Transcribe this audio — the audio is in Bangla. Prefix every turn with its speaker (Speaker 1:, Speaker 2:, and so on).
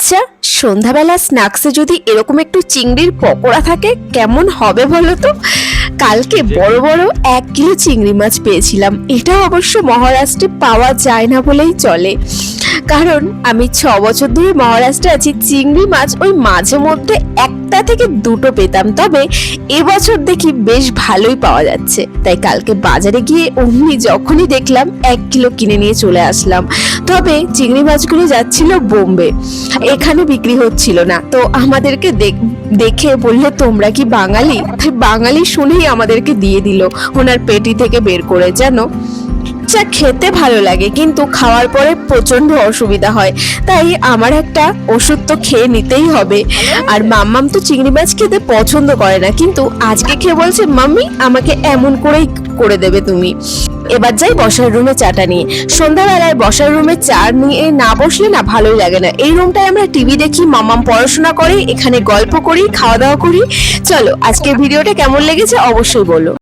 Speaker 1: আচ্ছা, সন্ধ্যাবেলা স্ন্যাক্সে যদি এরকম একটু চিংড়ির পকোড়া থাকে কেমন হবে বলো তো। কালকে বড় বড় 1 কিলো চিংড়ি মাছ পেয়েছিলাম। এটা অবশ্য মহারাষ্ট্রে পাওয়া যায় না বলেই চলে, কারণ আমি 6 বছর ধরে মহারাষ্ট্রে আছি। চিংড়ি মাছ ওই মাঝে মধ্যে 1টা থেকে 2টো পেতাম, তবে এবছর দেখি বেশ ভালোই পাওয়া যাচ্ছে। তাই কালকে বাজারে গিয়ে অমনি যখনই দেখলাম 1 কিলো কিনে নিয়ে চলে আসলাম। তবে চিংড়ি মাছগুলো যাচ্ছিল বোম্বে, এখানে বিক্রি হচ্ছিল না। তো আমাদেরকে দেখে বললো তোমরা কি বাঙালি? বাঙালি শুনেই আমাদেরকে দিয়ে দিল ওনার পেটি থেকে বের করে। জানো, যা খেতে ভালো লাগে কিন্তু খাওয়ার পরে প্রচন্ড অসুবিধা হয়, তাই আমার একটা ওষুধ তো খেয়ে নিতেই হবে। আর মাম্মাম তো চিংড়ি মাছ খেতে পছন্দ করে না, কিন্তু আজকে খেয়ে বলছে মাম্মি আমাকে এমন করেই করে দেবে তুমি। এবার যাই বসার রুমে চাটা নিয়ে। সন্ধ্যাবেলায় বসার রুমে চা নিয়ে না বসলে না ভালোই লাগে না। এই রুমটায় আমরা টিভি দেখি, মাম্মাম পড়াশোনা করে, এখানে গল্প করি, খাওয়া দাওয়া করি। চলো আজকের ভিডিওটা কেমন লেগেছে অবশ্যই বলো।